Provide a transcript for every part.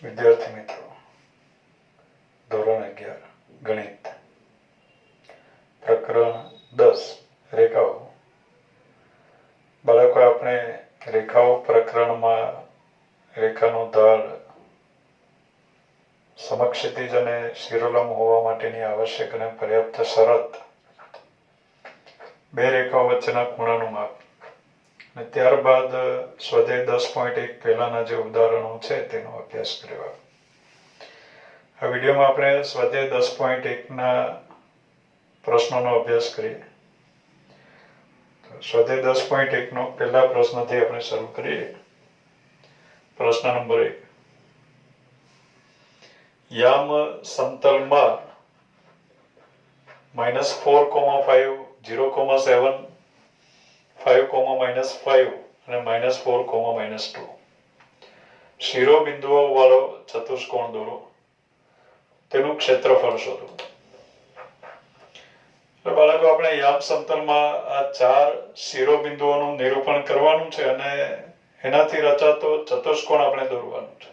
વિદ્યાર્થી મિત્રો, ધોરણ 11 ગણિત, પ્રકરણ 10 રેખાઓ. બાળકો, આપણે રેખાઓ પ્રકરણમાં રેખાનો ઢાળ સમક્ષિતિજ અને શિરોલંબ હોવા માટેની આવશ્યક અને પર્યાપ્ત શરત, બે રેખાઓ વચ્ચેના ખૂણાનું માપ, અને ત્યારબાદ સ્વાધ્યાય 10.1 પહેલાના જે ઉદાહરણો છે તેનો અભ્યાસ કર્યો. આ વિડીયોમાં આપણે સ્વાધ્યાય 10.1ના પ્રશ્નોનો અભ્યાસ કરીએ. સ્વાધ્યાય 10.1નો પહેલા પ્રશ્નથી આપણે શરૂ કરીએ. પ્રશ્ન નંબર 1. યામ સમતલમાં -4,5, 0,7, 5,-5 અને -4,-2 શિરોબિંદુઓ વાળો ચતુષ્કોણ દોરો. તેનું ક્ષેત્રફળ શોધો. એટલે બાળકો, આપણે યામ સમતલમાં આ 4 શિરોબિંદુઓનું નિરૂપણ કરવાનું છે અને એનાથી રચાતો ચતુષ્કોણ આપણે દોરવાનું છે.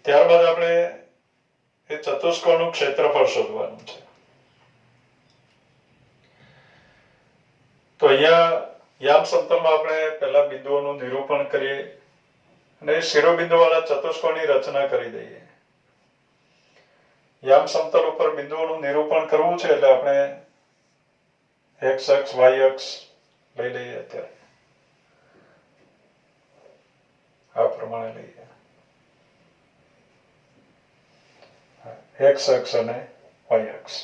ત્યારબાદ આપણે એ ચતુષ્કોણનું ક્ષેત્રફળ શોધવાનું છે. તો અહીંયા યામ સમતલમાં આપણે પહેલા બિંદુઓનું નિરૂપણ કરીએ અને શિરોબિંદુ વાળા ચતુષ્કોણની રચના કરી દઈએ. યામ સમતલ ઉપર બિંદુઓનું નિરૂપણ કરવું છે એટલે આપણે x અક્ષ y અક્ષ લઈ લઈએ. અત્યારે આ પ્રમાણે લઈએ. x અક્ષ અને y અક્ષ.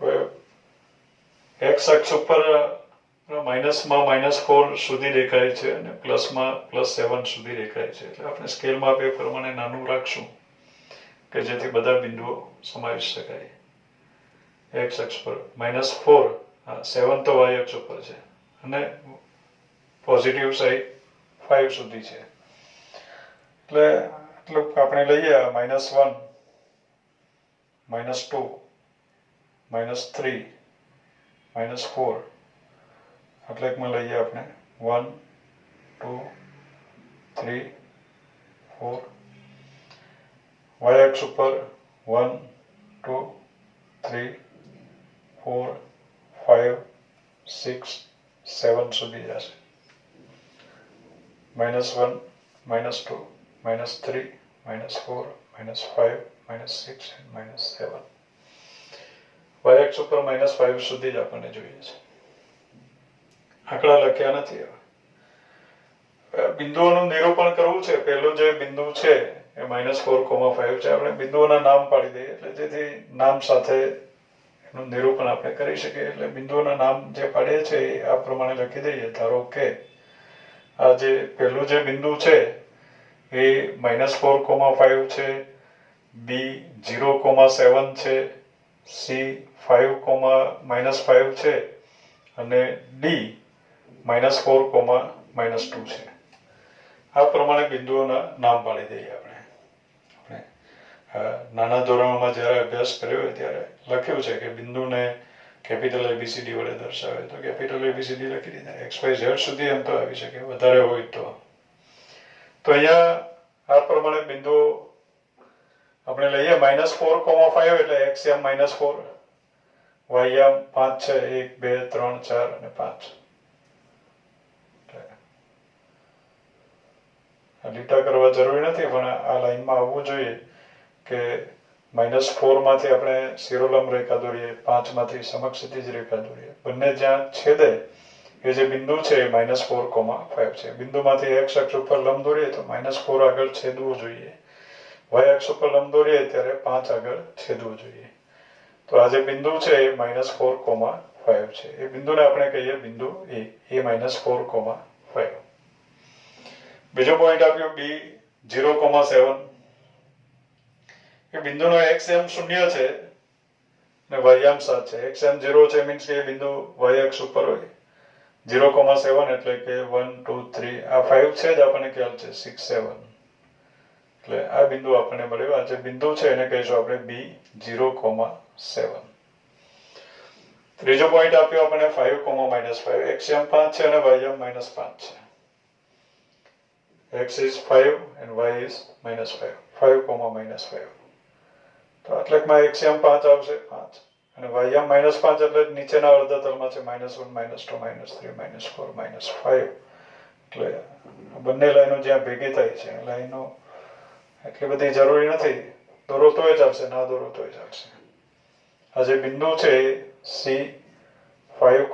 હવે x અક્ષ ઉપર માઇનસમાં -4 સુધી દેખાય છે અને પ્લસમાં +7 સુધી દેખાય છે. એટલે આપણે સ્કેલમાં એ પ્રમાણે નાનું રાખશું કે જેથી બધા બિંદુઓ સમાવી શકાય. x અક્ષ પર -4, 7 તો y અક્ષ ઉપર છે અને પોઝિટિવ સાઈડ 5 સુધી છે. એટલે એટલું આપણે લઈએ. -1, -2, -3, -4 આટલેકમાં લઈએ આપણે 1, 2, 3, 4. y અક્ષ ઉપર 1, 2, 3, 4, 5, 6, 7 સુધી જશે. -1, -2, -3, -4, -5, -6 અને -7. y અક્ષ ઉપર -5 સુધી જ આપણને જોઈએ છે. આંકડા લખ્યા નથી. બિંદુઓનું નિરૂપણ કરવું છે. પહેલું જે બિંદુ છે એ -4,5 છે. આપણે બિંદુઓના નામ પાડી દઈએ એટલે જેથી નામ સાથે એનું નિરૂપણ આપણે કરી શકીએ. એટલે બિંદુઓના નામ જે પાડીએ છીએ એ આ પ્રમાણે લખી દઈએ. ધારો કે આ જે પહેલું જે બિંદુ છે એ -4,5 છે, B 0,7 છે, C 5,-5 છે અને D -4,-2 છે. આ પ્રમાણે બિંદુઓના નામ પાડી દઈએ. આપણે નાના ધોરણોમાં જ્યારે અભ્યાસ કર્યો હોય ત્યારે લખ્યું છે કે બિંદુને કેપિટલ ABCD વડે દર્શાવે તો કેપિટલ ABCD લખી દીધા. XYZ સુધી એમ તો આવી શકે, વધારે હોય તો. અહીંયા આ પ્રમાણે બિંદુઓ આપણે લઈએ. -4,5 એટલે x યામ -4, y યામ 5 છે, 1, 2, 3, 4 અને 5. લીટા કરવા જરૂરી નથી પણ આ લાઈનમાં આવવું જોઈએ કે -4 માંથી આપણે શિરોલંબ રેખા દોરીએ, 5 માંથી સમક્ષિતિજ રેખા દોરીએ. બંને જ્યાં છેદે એ જે બિંદુ છે એ -4,5 છે. બિંદુમાંથી x અક્ષ ઉપર લંબ દોરીએ તો -4 આગળ છેદવું જોઈએ. y અક્ષ ઉપર લંબ દોરીએ ત્યારે 5 આગળ છેદવું જોઈએ. તો આ જે બિંદુ છે એ -4,5 છે. એ બિંદુને આપણે કહીએ બિંદુ A. એ -4,5. બીજો પોઈન્ટ આપ્યો B 0,7. એ બિંદુનો x યામ 0 છે અને y યામ 7 છે. x યામ 0 છે મીન્સ કે એ બિંદુ y અક્ષ ઉપર હોય. 0,7 એટલે કે 1, 2, 3 આ 5 છે જ આપણને ખ્યાલ છે. 6, 7 એટલે આ બિંદુ આપણને મળ્યું. આ જે બિંદુ છે એને કહીશું આપણે B 0,7. ત્રીજો પોઈન્ટ આપ્યો આપણે 5,-5. x યામ 5 છે અને y યામ -5 છે. x is 5 and y is -5. 5, -5. તો આટલેકમાં xm 5 આવશે 5 અને ym -5 એટલે નીચેના અડધા તલમાં છે -1 -2 -3 -4 -5 એટલે બંને લાઈનો જ્યાં ભેગી થાય છે લાઈનો એટલી બધી જરૂરી નથી, દોરો તોય ચાલશે, ના દોરો તોય ચાલશે. આ જે બિંદુ છે C 5,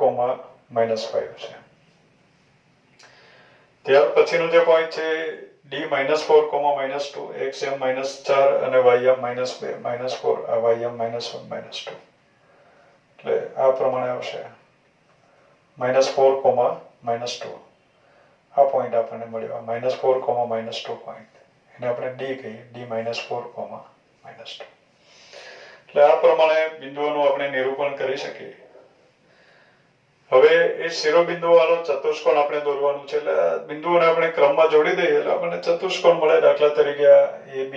-5 છે. ત્યાર પછીનું જે પોઈન્ટ છે D -4, -2, xm -4 અને ym -2 -4 આ ym -1 -2 એટલે આ પ્રમાણે આવશે -4, -2 આ પોઈન્ટ આપણને મળ્યો -4, -2 પોઈન્ટ એને આપણે D કહીએ D -4, -2 એટલે આ પ્રમાણે બિંદુઓનું આપણે નિરૂપણ કરી શકીએ. હવે એ શિરોબિંદુ વાળો ચતુષ્કોણ આપણે દોરવાનું છે એટલે બિંદુઓને આપણે ક્રમમાં જોડી દઈએ એટલે આપણને ચતુષ્કોણ મળે. દાખલા તરીકે AB,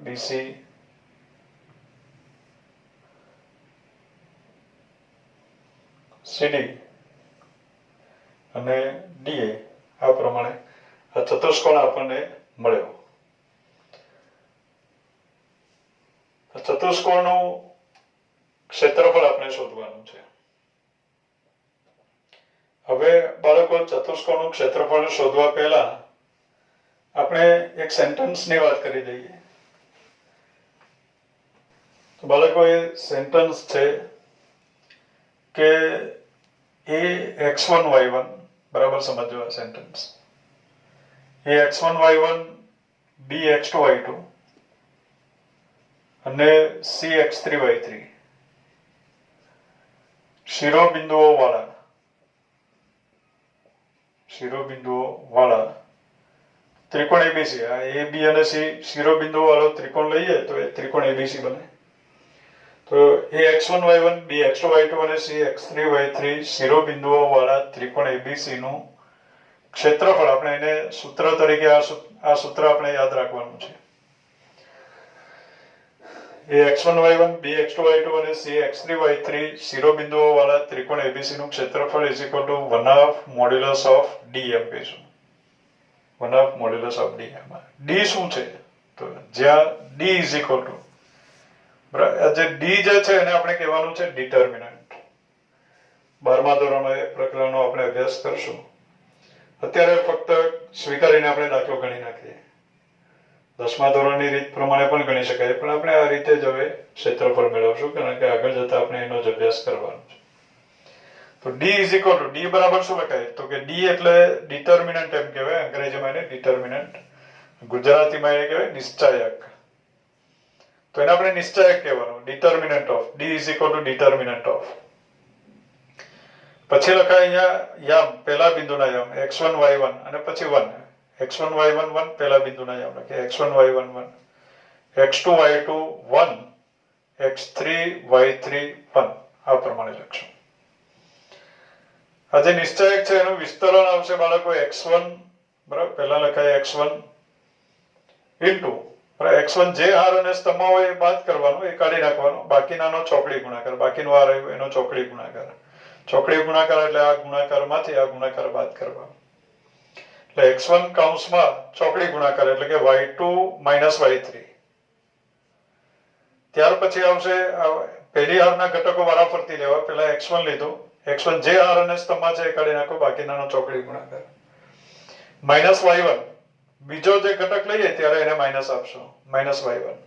BC, CD અને DA આ પ્રમાણે આ ચતુષ્કોણ આપણને મળ્યો. ચતુષ્કોણનું ક્ષેત્રફળ આપણે શોધવાનું છે. હવે બાળકો ચતુષ્કોણનું ક્ષેત્રફળ શોધવા પહેલા આપણે એક સેન્ટેન્સની વાત કરી દઈએ. તો બાળકો એ સેન્ટેન્સ છે કે a x1 y1 બરાબર સમજો. આ sentence a x1 y1 b x2 y2 અને c x3 y3 શિરોબિંદુઓ વાળા ત્રિકોણ ABC. આ A, B અને C શિરોબિંદુઓ વાળો ત્રિકોણ લઈએ તો એ ત્રિકોણ ABC બને. તો A x1 y1 B x2 y2 અને C x3 y3 શિરોબિંદુઓ વાળા ત્રિકોણ ABC નું ક્ષેત્રફળ આપણે એને સૂત્ર તરીકે આ સૂત્ર આપણે યાદ રાખવાનું છે. A x1 y1 B x2 y2 અને C x3 y3 શિરોબિંદુઓ વાળા ત્રિકોણ ABC નું ક્ષેત્રફળ = 1/2 મોડ્યુલસ ઓફ dm કહીશું. 1/2 મોડ્યુલસ ઓફ dm. d શું છે? તો જ્યાં d બરાબર જે d જે છે એને આપણે કહેવાનું છે ડિટર્મિનન્ટ. 12મા ધોરણમાં એ પ્રકરણનો આપણે અભ્યાસ કરશું. અત્યારે ફક્ત સ્વીકારીને આપણે દાખલો ગણી નાખીએ. 10મા ધોરણની રીત પ્રમાણે પણ ગણી શકાય, પણ આપણે આ રીતે જ હવે ક્ષેત્રફળ મેળવશું કારણ કે આગળ જતા આપણે એનો જ અભ્યાસ કરવાનો છે. તો d બરાબર શું લખાય? તો કે d એટલે ડિટર્મિનન્ટ એમ કહેવાય. અંગ્રેજીમાં એને ડિટર્મિનન્ટ, ગુજરાતીમાં એ કહેવાય નિશ્ચાયક. તો એને આપણે નિશ્ચાયક કહેવાનું. Determinant of d determinant of. પછી લખાય અહીંયા યમ, પહેલા બિંદુના યમ x1 y1 અને પછી 1 x1 y1 1 પહેલા બિંદુના યમ લખીએ x1 y1 1 x2 y2 1 x3 y3 1 આ પ્રમાણે લખશું. આ જે નિશ્ચાયક છે એનું વિસ્તરણ આવશે બાળકો x1 બરાબર પહેલા લખાય x1 ઇન્ટુ x1 જે હાર અને સ્તંભમાં હોય એ બાદ કરવાનો, એ કાઢી નાખવાનો, બાકીનાનો ચોકડી ગુણાકાર, બાકીનો હાર આવ્યો એનો ચોકડી ગુણાકાર. ચોકડી ગુણાકાર એટલે આ ગુણાકારમાંથી આ ગુણાકાર બાદ કરવાનો. એટલે x1 કૌંસમાં ચોકડી ગુણાકાર એટલે કે y2 - y3. ત્યાર પછી આવશે પહેલી હારના ઘટકો વારાફરતી લેવા. પહેલા x1 લીધું, x1 જે હાર અને સ્તંભમાં છે એ કાઢી નાખો, બાકીનાનો ચોકડી ગુણાકાર. -y1 બીજો જે ઘટક લઈએ ત્યારે એને માઇનસ આપશો, -y1.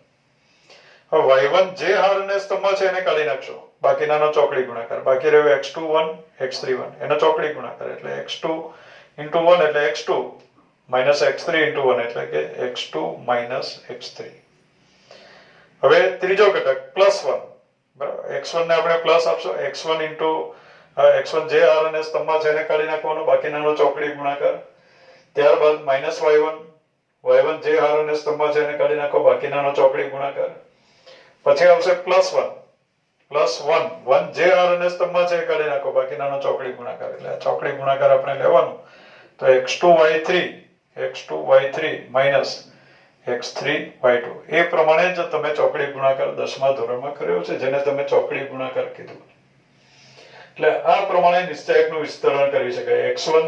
હવે y1 જે હાર અને સ્તંભમાં છે એને કાઢી નાખશો, બાકીનાનો ચોકડી ગુણાકાર. બાકી રહ્યો x2 1 x3 1 એનો ચોકડી ગુણાકાર એટલે x2 * 1 એટલે x2 -x3 * 1 એટલે કે x2 - x3. હવે ત્રીજો ઘટક +1 બરાબર. x1 ને આપણે પ્લસ આપશો, x1 x1 જે હાર અને સ્તંભમાં છે એને કાઢી નાખવાનો, બાકીનાનો ચોકડી ગુણાકાર. ત્યારબાદ -y1 y1 જે હાર અને સ્તંભમાં છે એને કાઢી નાખો, બાકીનાનો ચોકડી ગુણાકાર. પછી આવશે +1 1 જે હાર અને સ્તંભમાં છે એ કાઢી નાખો, બાકીનાનો ચોકડી ગુણાકાર. એટલે આ ચોકડી ગુણાકાર આપણે લેવાનું. તો x2 y3 - x3 y2 એ પ્રમાણે જ તમે ચોકડી ગુણાકાર 10મા ધોરણમાં કર્યો છે, જેને તમે ચોકડી ગુણાકાર કીધું. એટલે આ પ્રમાણે નિશ્ચાયકનું વિસ્તરણ કરી શકાય. x1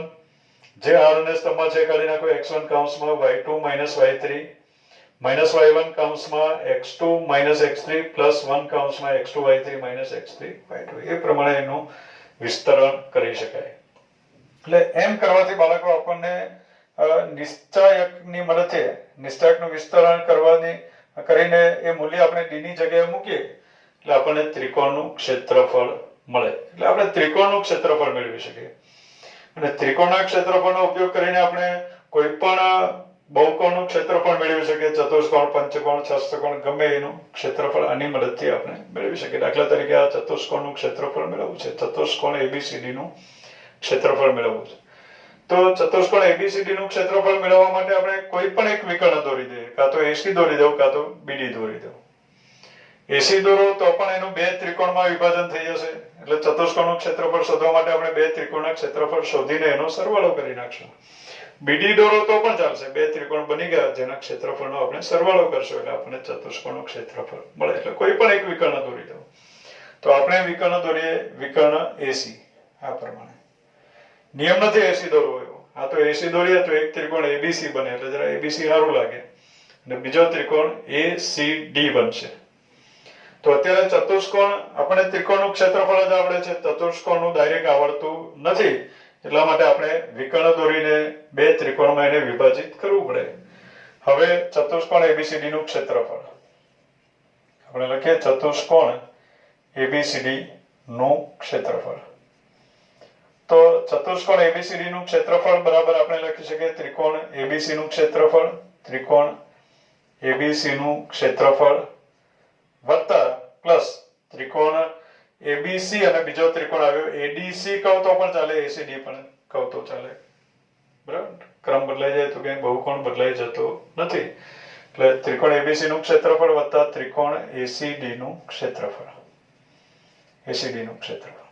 જે r અને સ્તંભમાં છે કાઢી નાખો x1 કૌંસમાં y2 minus y3 minus y1 કૌંસમાં x2 minus x3 plus 1 કૌંસમાં x2 y3 minus x3 y2 એ પ્રમાણે એનું વિસ્તરણ કરી શકાય. એટલે એમ કરવાથી બાળકો આપણને નિશ્ચાયકની મદદથી નિશ્ચાયકનું વિસ્તરણ કરીને એ મૂલ્ય આપણે d ની જગ્યાએ મૂકીએ એટલે આપણને ત્રિકોણનું ક્ષેત્રફળ મળે. એટલે આપણે ત્રિકોણનું ક્ષેત્રફળ મેળવી શકીએ. અને ત્રિકોણના ક્ષેત્રફળનો ઉપયોગ કરીને આપણે કોઈ પણ બહુકોણનું ક્ષેત્રફળ મેળવી શકીએ. ચતુષ્કોણ, પંચકોણ, શષ્ટકોણ ગમે એનું ક્ષેત્રફળ આની મદદથી આપણે મેળવી શકીએ. દાખલા તરીકે આ ચતુષ્કોણનું ક્ષેત્રફળ મેળવવું છે, ચતુષ્કોણ ABCD નું ક્ષેત્રફળ મેળવવું છે. તો ચતુષ્કોણ ABCD નું ક્ષેત્રફળ મેળવવા માટે આપણે કોઈ પણ એક વિકર્ણ દોરી દઈએ, કાં તો AC દોરી દઉં, કાં તો BD દોરી દઉં. AC દોરો તો પણ એનું બે ત્રિકોણમાં વિભાજન થઈ જશે. એટલે ચતુષ્કોણનું ક્ષેત્રફળ શોધવા માટે આપણે બે ત્રિકોણના ક્ષેત્રફળ શોધીને એનો સરવાળો કરી નાખશું. BD દોરો તો પણ ચાલશે, બે ત્રિકોણ બની ગયા જેના ક્ષેત્રફળનો આપણે સરવાળો કરશું એટલે આપણને ચતુષ્કોણનું ક્ષેત્રફળ મળે. એટલે કોઈ પણ એક વિકર્ણ દોરી દઉં. તો આપણે વિકર્ણ દોરીએ, વિકર્ણ AC આ પ્રમાણે. નિયમ નથી AC દોરવો એવો. આ તો AC દોરીએ તો એક ત્રિકોણ ABC બને એટલે જરા ABC સારું લાગે અને બીજો ત્રિકોણ ACD બનશે. તો અત્યારે ચતુષ્કોણ આપણે ત્રિકોણનું ક્ષેત્રફળ જ આવડે છે, ચતુષ્કોણનું ડાયરેક્ટ આવડતું નથી. એટલા માટે આપણે વિકર્ણ દોરીને બે ત્રિકોણમાં એને વિભાજિત કરવું પડે. હવે ચતુષ્કોણ ABCD નું ક્ષેત્રફળ આપણે લખીએ, ચતુષ્કોણ ABCD નું ક્ષેત્રફળ. તો ચતુષ્કોણ ABCD નું ક્ષેત્રફળ બરાબર આપણે લખી શકીએ ત્રિકોણ ABC નું ક્ષેત્રફળ, ત્રિકોણ ABC નું ક્ષેત્રફળ વત્તા પ્લસ ત્રિકોણ ABC અને બીજો ત્રિકોણ આવ્યો ADC કહો તો પણ ચાલે, ACD પણ કહો તો ચાલે. બરાબર, ક્રમ બદલાઈ જાય તો કઈ બહુકોણ બદલાઈ જતો નથી. એટલે ત્રિકોણ ABC નું ક્ષેત્રફળ વત્તા ત્રિકોણ ACD નું ક્ષેત્રફળ, ACD નું ક્ષેત્રફળ.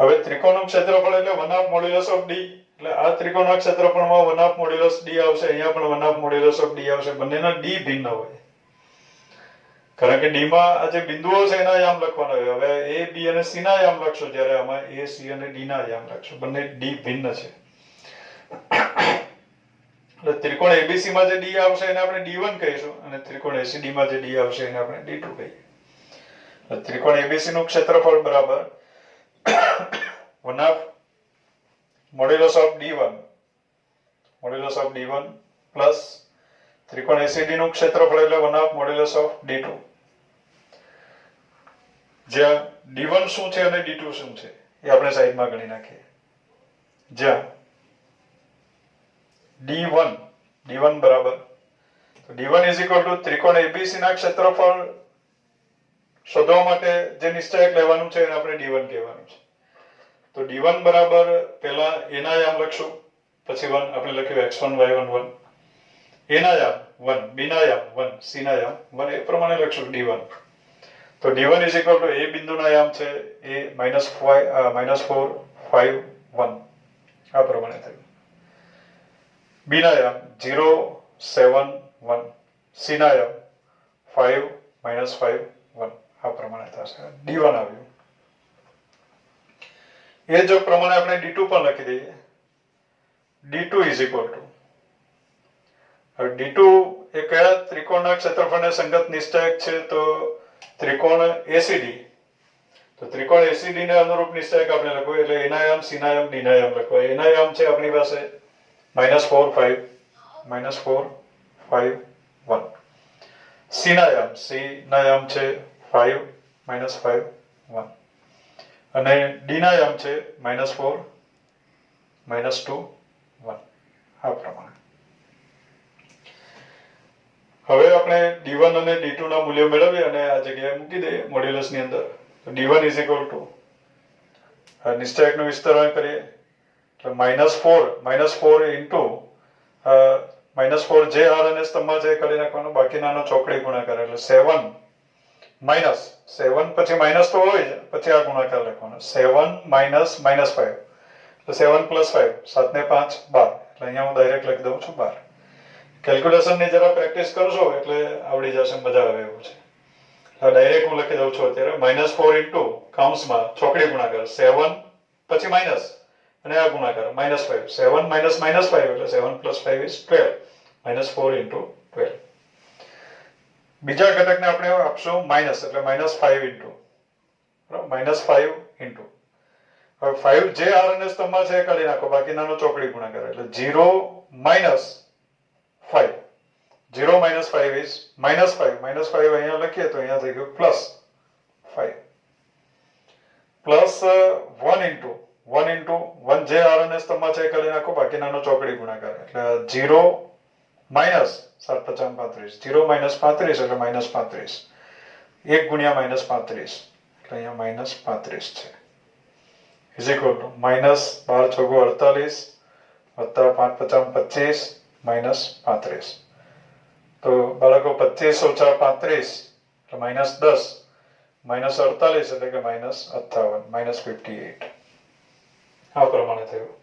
હવે ત્રિકોણનું ક્ષેત્રફળ એટલે 1/2 મોડ્યુલસ ઓફ d. એટલે આ ત્રિકોણના ક્ષેત્રફળમાં 1/2 મોડ્યુલસ d આવશે, અહીંયા પણ 1/2 મોડ્યુલસ ઓફ d આવશે. બંનેના d ભિન્ન હોય કારણ કે d માં આ જે બિંદુઓ છે એના યામ લખવાના હોય. હવે A, B અને C ના યામ લખશો, જ્યારે આમાં A, C અને D ના યામ લખશો. બંને d ભિન્ન છે. એટલે ત્રિકોણ ABC માં જે d આવશે એને આપણે d1 કહીશું અને ત્રિકોણ ACD માં જે d આવશે એને આપણે d2 કહીએ. એટલે ત્રિકોણ ABC નું ક્ષેત્રફળ બરાબર 1/2 મોડ્યુલસ ઓફ d1 પ્લસ ત્રિકોણ ACD નું ક્ષેત્રફળ એટલે 1/2 મોડ્યુલસ ઓફ d2. જ્યાં d1 શું છે અને d2 શું છે એ આપણે સાઈડમાં ગણી નાખીએ. જ્યાં d1 બરાબર d1 ઇઝ ઇક્વલ ટુ ત્રિકોણ ABC ના ક્ષેત્રફળ શોધવા માટે જે નિશ્ચયક લેવાનું છે એને આપણે d1 કહેવાનું છે. તો d1 બરાબર પહેલા a ના યામ લખશું, પછી 1 આપણે લખ્યું x1 y1 1, a ના યામ 1, b ના યામ 1, c ના યામ 1 એ પ્રમાણે લખશું d1. તો d1 is equal to a બિંદુના યામ છે a -4 5 1 આ પ્રમાણે થયું. b ના યામ 0 7 1, c ના યામ 5 -5 1 આ પ્રમાણે થશે. d1 આવ્યું. એ જ પ્રમાણે આપણે d2 પણ લખી દઈએ. d2 ઇઝ ઇક્વલ ટુ, હવે d2 એ કયા ત્રિકોણના ક્ષેત્રફળને સંગત નિશ્ચયક છે? તો ત્રિકોણ ACD. તો ત્રિકોણ ACD ને અનુરૂપ નિશ્ચયક આપણે લખવું એટલે a ના યામ, c ના યામ, d ના યામ લખવા. a ના યામ છે આપણી પાસે -4 5 1, c ના યામ છે 5 -5 1 અને d ના યામ છે -4 -2 1 આ પ્રમાણે. હવે આપણે d1 અને d2 ના મૂલ્યો મેળવીએ અને આ જગ્યાએ મૂકી દઈએ મોડ્યુલસ ની અંદર. તો d1 ઇઝ ઇક્વલ ટુ નિશ્ચયકનું વિસ્તરણ કરીએ એટલે -4 ઇન્ટુ -4 જે r અને સ્તંભમાં છે કરી નાખવાનો, બાકીનાનો ચોકડી ગુણાકાર એટલે 7 પછી માઇનસ તો હોય જ, પછી આ ગુણાકાર લખવાનો 7 -5 એટલે 7 + 5 7 ને 5 12 એટલે અહીંયા હું ડાયરેક્ટ લખી દઉં છું 12. કેલ્ક્યુલેશન ની જરા પ્રેક્ટિસ કરશો એટલે આવડી જશે, મજા આવે એવું છે. હવે ડાયરેક્ટ હું લખી દઉં છું અત્યારે -4 ઇન્ટુ કૌંસમાં ચોકડી ગુણાકાર 7 પછી માઇનસ અને આ ગુણાકાર -5. 7 - -5 એટલે 7 + 5 is 12. -4 × 12. બીજા ઘટકને આપણે આપશું માઇનસ એટલે -5 ઇન્ટુ -5 ઇન્ટુ હવે 5 જે r અને સ્તંભમાં છે એ કાઢી નાખો બાકીનાનો ચોકડી ગુણાકાર એટલે 0 - 5. 0 - 5 is -5. -5 અહીંયા લખીએ તો અહીંયા થઈ ગયું +5 પ્લસ 1 ઇન્ટુ 1 જે r અને સ્તંભમાં છે એ કાઢી નાખો બાકીનાનો ચોકડી ગુણાકાર એટલે 0 - 7 × 5 = 35. 0 - 35 એટલે -35. 1 × -35 એટલે અહીંયા -35 છે. ઇઝ ઇક્વલ ટુ -12 × 48 વત્તા 5 × 25 -35. તો બાળકો 25 - 35 એટલે -10 -48 એટલે કે -58 -58 આ પ્રમાણે થયું.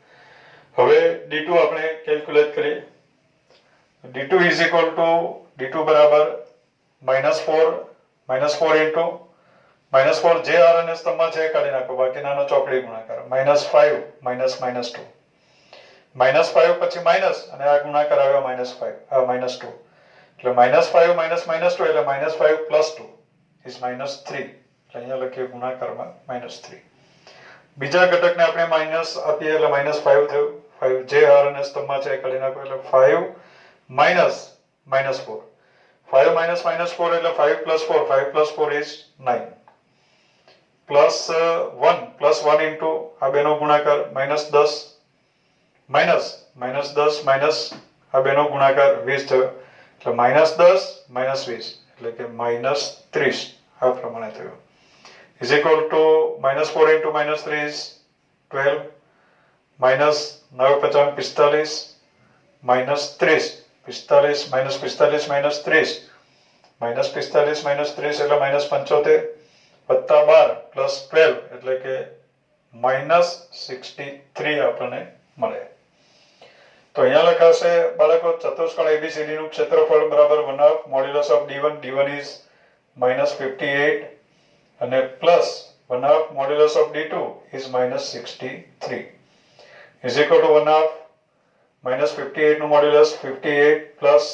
હવે d2 આપણે કેલ્ક્યુલેટ કરીએ. d2 is equal to d2 બરાબર -4 ઇન્ટુ -4 જે r અને સ્તંભમાં છે એ કાઢી નાખો બાકીનાનો ચોકડી ગુણાકાર -5 -2 -5 પછી માઇનસ અને આ ગુણાકાર આવ્યો -2 એટલે -5 - -2 એટલે -5 + 2 is -3 એટલે અહીંયા લખીએ ગુણાકારમાં -3. બીજા ઘટકને આપણે માઇનસ આપીએ એટલે -5 થયું. 5 જે r અને સ્તંભમાં છે એ કાઢી નાખો એટલે 5 - -4 5 - -4 એટલે 5 + 4 5 + 4 is 9 +1 ઇન્ટુ આ બેનો ગુણાકાર -10 -10 આ બેનો ગુણાકાર 20 થયો એટલે -10 -20 એટલે કે -30 આ પ્રમાણે થયું. is equal to -4 into -3 is 12 -9 × 45 -30 45 -45 -30 -45 -30 એટલે -75 વત્તા 12 + 12 એટલે કે -63 આપણને મળે. તો અહીંયા લખાશે બાળકો ચતુષ્કોણ ABCD નું ક્ષેત્રફળ બરાબર 1/2 modulus of d1 d1 is -58 અને plus 1/2 modulus of d2 is -63 is equal to 1/2 -58 નું મોડ્યુલસ 58 પ્લસ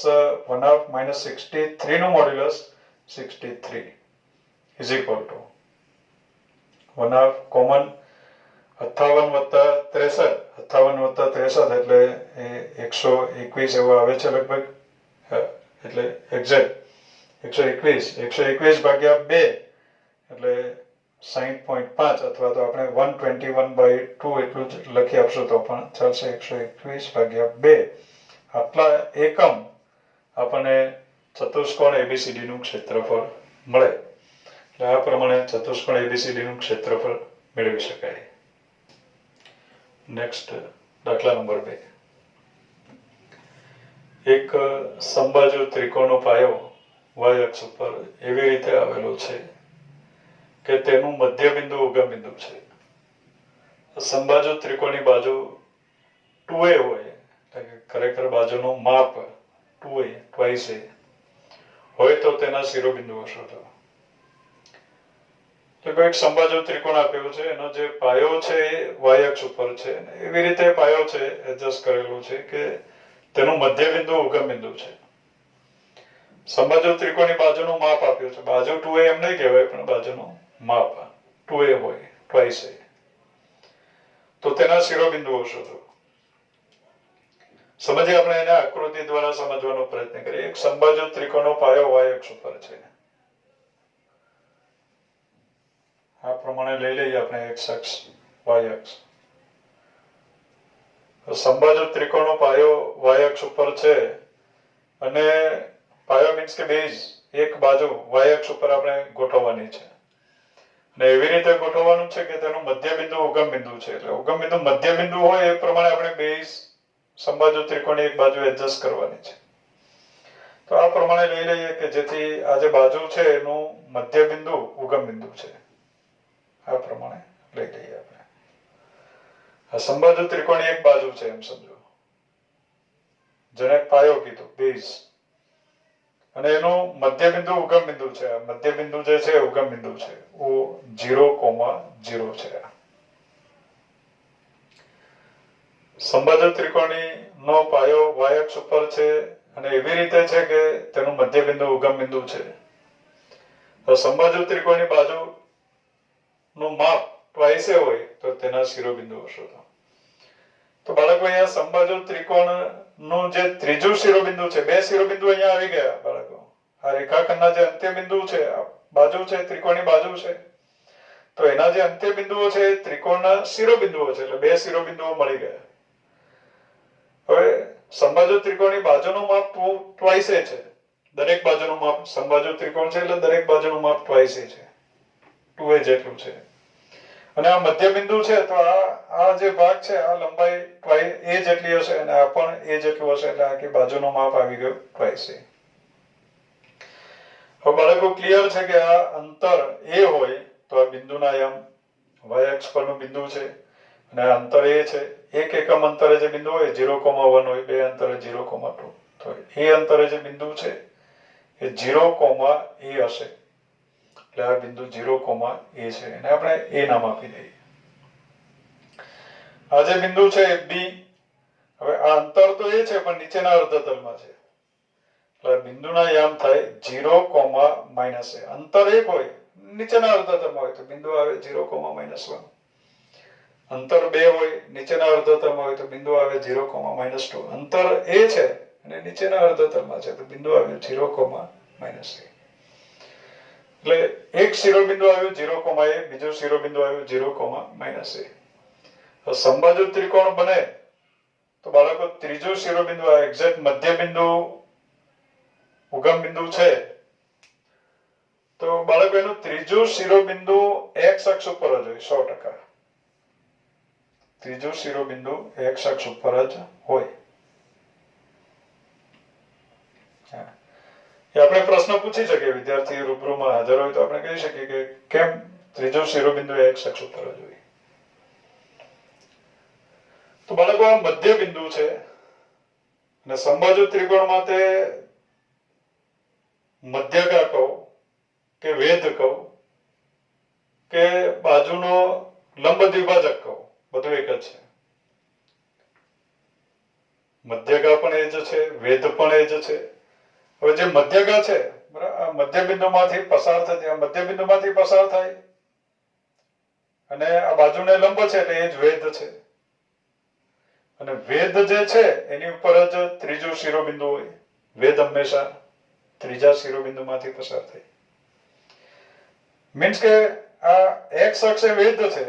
1/2 -63 નું modulus 63 is equal to 1/2 common 58 + 63 58 + 63 એટલે 121 એવો આવે છે લગભગ એટલે એક્ઝેક્ટ 121 ભાગ્યા 2 એટલે 60.5 અથવા તો આપણે 121/2 એટલું જ લખી આપશું તો પણ ચાલશે. 121 ભાગ્યા 2 આટલા એકમ આપણને ચતુષ્કોણ ABCD નું ક્ષેત્રફળ મળે. એટલે આ પ્રમાણે ચતુષ્કોણ ABCD નું ક્ષેત્રફળ મેળવી શકાય. નેક્સ્ટ દાખલા નંબર 2. એક સમબાજુ ત્રિકોણનો પાયો y અક્ષ ઉપર એવી રીતે આવેલો છે કે તેનું મધ્ય બિંદુ ઉગમ બિંદુ છે. સમબાજુ ત્રિકોણની બાજુ 2a હોય એટલે કે ખરેખર બાજુનું માપ 2a twice a હોય તો તેના શિરોબિંદુઓ શોધો. તો એક સમબાજુ ત્રિકોણ આપેલું છે એનો જે પાયો છે એ y અક્ષ ઉપર છે એવી રીતે પાયો છે એડજસ્ટ કરેલું છે કે તેનું મધ્ય બિંદુ ઉગમ બિંદુ છે. સમબાજુ ત્રિકોણની બાજુનું માપ આપ્યું છે. બાજુ 2a એમ નહીં કહેવાય પણ બાજુનું માપ 2a હોય twice a તો તેના શિરોબિંદુઓ શોધો. સમજીએ આપણે એને આકૃતિ દ્વારા સમજવાનો પ્રયત્ન કરીએ. એક સમબાજુ ત્રિકોણનો પાયો y અક્ષ ઉપર છે. આ પ્રમાણે લઈ લઈએ આપણે x અક્ષ y અક્ષ. સમબાજુ ત્રિકોણનો પાયો y અક્ષ ઉપર છે અને પાયો મીન્સ કે બેઝ એક બાજુ y અક્ષ ઉપર આપણે ગોઠવવાની છે અને એવી રીતે ગોઠવવાનું છે કે તેનું મધ્ય બિંદુ ઉગમ બિંદુ છે. એટલે ઉગમ બિંદુ મધ્ય બિંદુ હોય એ પ્રમાણે આપણે બેઝ સમબાજુ ત્રિકોણની એક બાજુ એડજસ્ટ કરવાની છે. તો આ પ્રમાણે લઈ લઈએ કે જેથી આ જે બાજુ છે એનું મધ્ય બિંદુ ઉગમ બિંદુ છે. આ પ્રમાણે લઈ લઈએ આપણે. આ સમબાજુ ત્રિકોણની એક બાજુ છે એમ સમજો, જેને પાયો કીધું બેઝ, અને એનું મધ્ય બિંદુ ઉગમ બિંદુ છે. મધ્ય બિંદુ જે છે ઉગમ બિંદુ છે, O 0,0 છે. સમબાજુ ત્રિકોણનો પાયો y અક્ષ ઉપર છે અને એવી રીતે છે કે તેનું મધ્ય બિંદુ ઉગમ બિંદુ છે. તો સમબાજુ ત્રિકોણની બાજુનું માપ ટ્વાઇસે હોય તો તેના શિરોબિંદુઓ શોધો. તો બાળકો અહીંયા સમબાજુ ત્રિકોણનું જે ત્રીજું શિરોબિંદુ છે, બે શિરોબિંદુ અહીંયા આવી ગયા બાળકો. આ રેખાખંડના જે અંત્ય બિંદુ છે, બાજુ છે, ત્રિકોણની બાજુ છે, તો એના જે અંત્ય બિંદુઓ છે એ ત્રિકોણના શિરોબિંદુઓ છે, એટલે બે શિરોબિંદુઓ મળી ગયા. હવે સમબાજુ ત્રિકોણની બાજુનું માપ ટ્વાઇસે છે. દરેક બાજુનું માપ, સમબાજુ ત્રિકોણ છે એટલે દરેક બાજુનું માપ ટ્વાઇસે છે, 2a જેટલું છે. અને આ મધ્ય બિંદુ છે તો આ જે ભાગ છે આ લંબાઈ a જેટલી હશે અને આ પણ a જેટલું હશે, એટલે આખી બાજુનું માપ આવી ગયું ટ્વાઇસે. હવે બાળકો ક્લિયર છે કે આ અંતર a હોય તો આ બિંદુના આયામ y અક્ષ પરનું બિંદુ છે અને આ અંતર a છે. એક એકમ અંતરે જે બિંદુ હોય 0,1 હોય, બે અંતરે 0,2. તો એ અંતરે જે બિંદુ છે એ 0,a હશે, એટલે આ બિંદુ 0,a છે અને આપણે a નામ આપી દઈએ. આ જે બિંદુ છે એ b. હવે આ અંતર તો એ છે પણ નીચેના અર્ધતલમાં છે, એટલે બિંદુના યામ થાય 0,-a. અંતર એક હોય, નીચેના અર્ધતલમાં હોય તો બિંદુ આવે 0,-1. અંતર 2 હોય, નીચેના અર્ધતલમાં હોય તો બિંદુ આવે 0,-2. અંતર a છે અને નીચેના અર્ધતલમાં છે તો બિંદુ આવ્યું 0,-a. એટલે એક શિરોબિંદુ આવ્યું 0,a, બીજું શિરોબિંદુ આવ્યું 0,-a. તો સમબાજુ ત્રિકોણ બને તો બાળકો ત્રીજું શિરોબિંદુ, આ એક્ઝેક્ટ મધ્ય બિંદુ ઉગમ બિંદુ છે, તો બાળકો એનું ત્રીજું શિરોબિંદુ x અક્ષ ઉપર જ હોય 100%. ત્રીજું શિરોબિંદુ x અક્ષ ઉપર જ હોય. આપણે પ્રશ્ન પૂછી શકીએ, વિદ્યાર્થી રૂબરૂમાં હાજર હોય તો આપણે કહી શકીએ કે કેમ ત્રીજું શિરોબિંદુ x અક્ષ ઉપર જ હોય. તો બાળકો આ મધ્ય બિંદુ છે અને સમબાજુ ત્રિકોણમાં તે મધ્યગા કહો કે વેધ કહો કે બાજુનો લંબ દ્વિભાજક કહો, બધું એક જ છે. મધ્યગા પણ એ જ છે, વેધ પણ એ જ છે. હવે જે મધ્યગા છે બરાબર, આ મધ્ય બિંદુમાંથી પસાર થતી, આ મધ્ય બિંદુમાંથી પસાર થાય અને આ બાજુને લંબ છે એટલે એ જ વેધ છે. અને વેધ જે છે એની ઉપર જ ત્રીજું શિરોબિંદુ હોય. વેધ હંમેશા ત્રીજા શિરોબિંદુમાંથી પસાર થાય. મીન્સ કે આ x અક્ષ એ વેધ છે,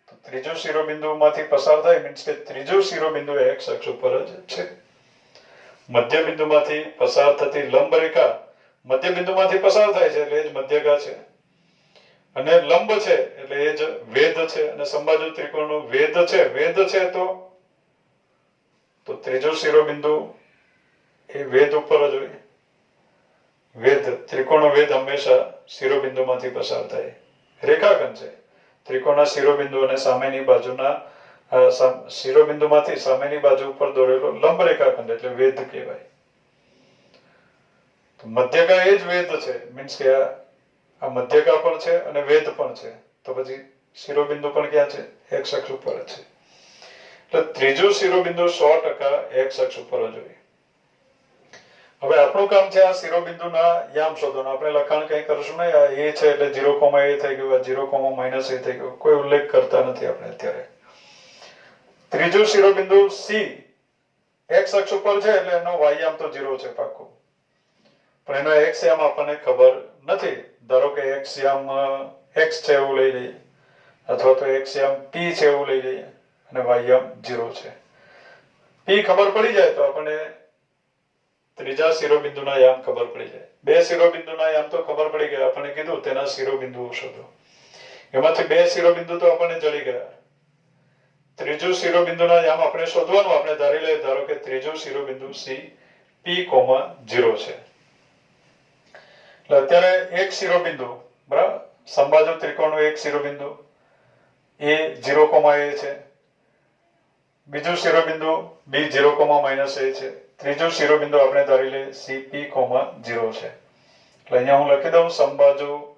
તો ત્રીજું શિરોબિંદુમાંથી પસાર થાય મીન્સ કે ત્રીજું શિરોબિંદુ x અક્ષ ઉપર જ છે. મધ્ય બિંદુમાંથી પસાર થતી લંબ રેખા મધ્ય બિંદુમાંથી પસાર થાય છે એટલે એ જ મધ્યગા છે અને લંબ છે એટલે એ જ વેધ છે. અને સમબાજુ ત્રિકોણનું વેધ છે તો ત્રીજું શિરોબિંદુ એ વેધ ઉપર જ હોય. વેધ, ત્રિકોણનો વેધ હંમેશા શિરોબિંદુમાંથી પસાર થાય. રેખાખંડ છે, ત્રિકોણના શિરોબિંદુ અને સામેની બાજુના શિરોબિંદુમાંથી સામેની બાજુ ઉપર દોરેલો લંબ રેખાખંડ એટલે વેધ કહેવાય. તો મધ્યગા એ જ વેધ છે, મીન્સ કે આ મધ્યગા પણ છે અને વેધ પણ છે, તો પછી શિરોબિંદુ પણ ક્યાં છે? x અક્ષ ઉપર જ છે. એટલે ત્રીજું શિરોબિંદુ 100% x અક્ષ ઉપર જ હોય. હવે આપણું કામ છે આ શિરોબિંદુના યામ શોધવાનું. આપણે લખાણ કંઈ કરશું નહીં. આ a છે એટલે 0,a થઈ ગયું, 0,-a થઈ ગયું, કોઈ ઉલ્લેખ કરતા નથી આપણે અત્યારે. ત્રીજું શિરોબિંદુ c x અક્ષ ઉપર છે એટલે એનો y યામ તો 0 છે પાક્કું, પણ એનો x યામ આપણને ખબર નથી. ધારો કે x યામ x છે એવું લઈ લઈએ, અથવા તો x યામ p છે એવું લઈ લઈએ અને y યામ 0 છે. p ખબર પડી જાય તો આપણને ત્રીજા શિરોબિંદુના યામ ખબર પડી જાય. બે શિરોબિંદુના યામ તો ખબર પડી ગયા, આપણને કીધું તેના શિરોબિંદુઓ શોધો. એમાંથી બે શિરોબિંદુ તો આપણને જડી ગયા. ત્રીજું શિરોબિંદુના યામ આપણે શોધવાનું. આપણે ધારી લઈએ, ધારો કે ત્રીજું શિરોબિંદુ c p,0 છે. એટલે અત્યારે એક શિરોબિંદુ બરાબર, સમબાજુ ત્રિકોણનું એક શિરોબિંદુ a 0,a છે, બીજું શિરોબિંદુ b 0,-a છે, ત્રીજું શિરોબિંદુ આપણે ધારી લઈએ c p,0 છે. એટલે અહીંયા હું લખી દઉં સમબાજુ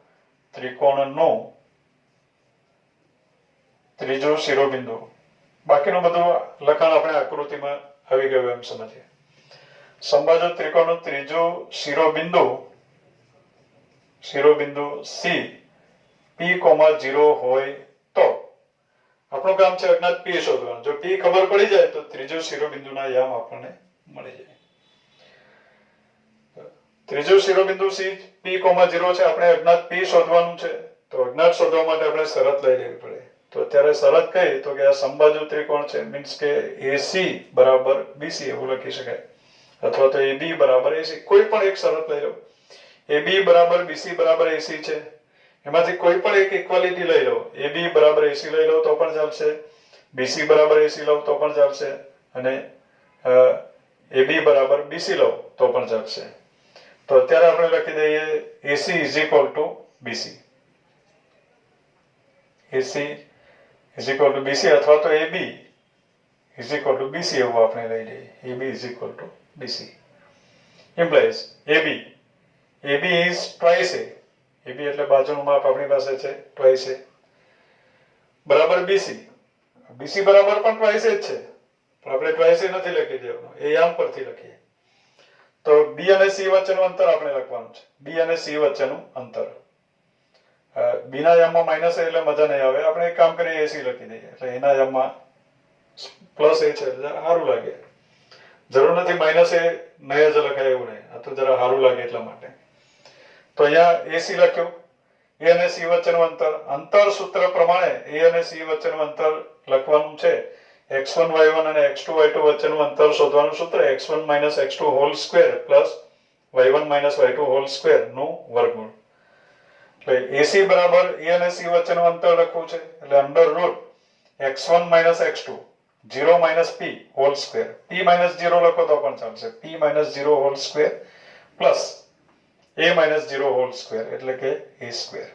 ત્રિકોણનું ત્રીજું શિરોબિંદુ બાકીનું બધું લખાણ આપણે આકૃતિમાં આવી ગયું એમ સમજીએ. સમબાજુ ત્રિકોણનું ત્રીજું શિરોબિંદુ C P,0 હોય તો આપણું કામ છે અજ્ઞાત P શોધવાનું. જો P ખબર પડી જાય તો ત્રીજું શિરોબિંદુના યામ આપણને મળી જાય. ત્રીજું શિરોબિંદુ C P,0 છે. આપણે અજ્ઞાત P શોધવાનું છે. તો અજ્ઞાત શોધવા માટે આપણે શરત લઈ લેવી પડે. તો અત્યારે શરત કઈ તો કે આ સમબાજુ ત્રિકોણ છે, મીન્સ કે AC બરાબર BC એવું લખી શકાય, અથવા તો AB બરાબર AC. કોઈ પણ એક શરત લઈ લો. AB બરાબર BC બરાબર AC છે, એમાંથી કોઈ પણ એક ઇક્વાલિટી લઈ લો. AB બરાબર AC લઈ લો તો પણ ચાલશે, BC બરાબર AC લો તો પણ ચાલશે, અને AB બરાબર BC લો તો પણ ચાલશે. તો અત્યારે આપણે લખી દઈએ AC is equal to BC. AC is equal to BC, અથવા તો AB is equal to BC એવું આપણે લઈ લઈએ. AB is equal to BC implies AB is twice A. AB એટલે બાજુનું માપ આપણી પાસે છે twice A બરાબર BC. BC બરાબર પણ twice A જ છે, પણ આપણે twice A નથી લખી દેવાનું, એ યામ પરથી લખીએ. તો B અને C વચ્ચેનું અંતર આપણે લખવાનું છે. B અને C વચ્ચેનું અંતર. B ના યામમાં માઇનસ એટલે મજા નહીં આવે. આપણે એક કામ કરીએ, AC લખી દઈએ, એટલે એના યામમાં પ્લસ A છે, સારું લાગે. જરૂર નથી માઇનસ A નહીં જ લખાય એવું નહીં, આ તો જરા સારું લાગે એટલા માટે. તો અહીંયા AC લખ્યું. A અને C વચ્ચેનું અંતર સૂત્ર પ્રમાણે A અને C વચ્ચેનું અંતર લખવાનું છે. x1 y1 અને x2 y2 વચ્ચેનું અંતર શોધવાનું સૂત્ર x1 - x2 whole square plus y1 - y2 whole square નું વર્ગમૂળ. એટલે AC બરાબર A અને C વચ્ચેનું અંતર લખવું છે, એટલે under route x1 - x2 0 - p whole square. p - 0 લખો તો પણ ચાલશે. p - 0 whole square plus a - 0 whole square એટલે કે a square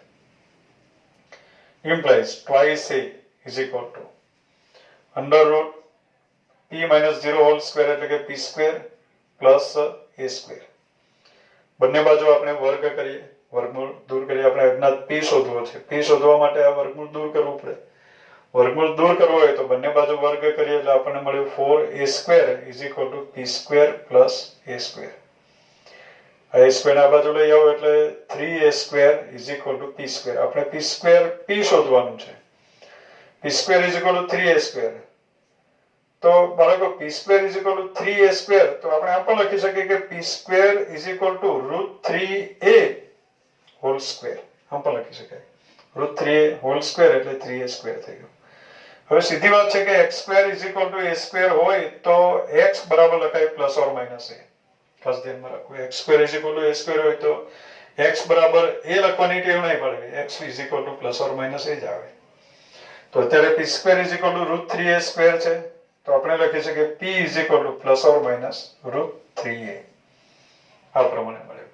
implies twice a is equal to under route p - 0 whole square એટલે કે p square plus a square. બંને બાજુ આપણે વર્ગ કરીએ, વર્ગમૂળ દૂર કરીએ. આપણે અજ્ઞાત p શોધવો છે. p શોધવા માટે આ વર્ગમૂળ દૂર કરવું પડે. વર્ગમૂળ દૂર કરવો હોય તો બંને બાજુ વર્ગ કરીએ એટલે આપણને મળ્યું 4a square is equal to p square plus a square. આ a સ્ક્વેર આ બાજુ લઈ આવો એટલે 3a square is equal to p square. આપણે p સ્ક્વેર p શોધવાનું છે. p square is equal to 3a square. તો બાળકો p square is equal to 3a square, તો આપણે આમ પણ લખી શકીએ કે p square is equal to √3a whole square. આમ પણ લખી શકાય. √3a હોલ સ્ક્વેર એટલે 3a સ્ક્વેર થઈ ગયું. હવે સીધી વાત છે કે x square is equal to a square હોય તો x બરાબર લખાય પ્લસ ઓર માઇનસ a. ખાસ ધ્યાનમાં રાખવું, x square is equal to a square હોય તો x બરાબર a લખવાની ટેવ નહીં પડે, x is equal to plus or minus a જ આવે. તો અત્યારે p square is equal to √3a square છે, તો આપણે લખી શકીએ p is equal to plus or minus √3a. આ પ્રમાણે મળે.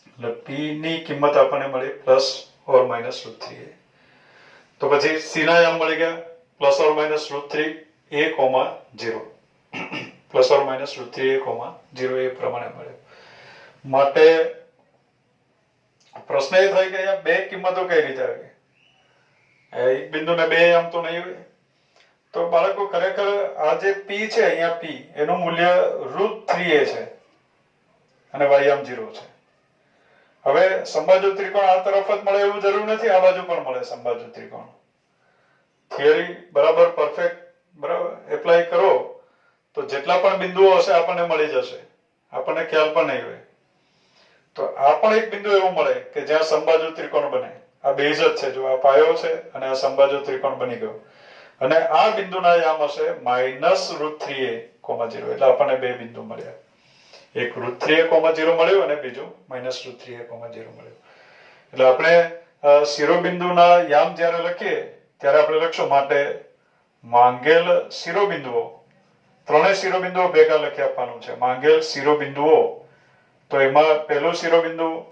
એટલે p ની કિંમત આપણને મળી પ્લસ ઓર માઇનસ √3a. તો પછી c ના યામ મળી ગયા plus or minus √3a,0 plus or minus √3a,0 એ પ્રમાણે મળ્યો. માટે પ્રશ્ન એ થાય કે અહીંયા બે કિંમતો કઈ રીતે આવી? એક બિંદુને બે યામ તો નહીં હોય. તો બાળકો ખરેખર આ જે p છે, અહીંયા p એનું મૂલ્ય √3a છે અને y યામ 0 છે. હવે સમબાજુ ત્રિકોણ આ તરફ જ મળે એવું જરૂર નથી, આ બાજુ પણ મળે સમબાજુ ત્રિકોણ. થિયરી બરાબર પરફેક્ટ બરાબર એપ્લાય કરો તો જેટલા પણ બિંદુઓ હશે આપણને મળી જશે, આપણને ખ્યાલ પણ નહીં હોય. તો આ પણ એક બિંદુ એવું મળે કે જ્યાં સમબાજુ ત્રિકોણ બને. આ બેઝ જ છે, જો આ પાયો છે અને આ સમબાજુ ત્રિકોણ બની ગયો, અને આ બિંદુના યામ હશે -√3a,0 એટલે આપણને બે બિંદુ મળ્યા. એક √3a,0 મળ્યું અને બીજું -√3a,0 મળ્યું. એટલે આપણે શિરોબિંદુના યામ જ્યારે લખીએ ત્યારે આપણે લખશું માટે માંગેલ શિરોબિંદુઓ, ત્રણેય શિરોબિંદુઓ ભેગા લખી આપવાનું છે. માંગેલ શિરોબિંદુઓ, તો એમાં પહેલું શિરોબિંદુ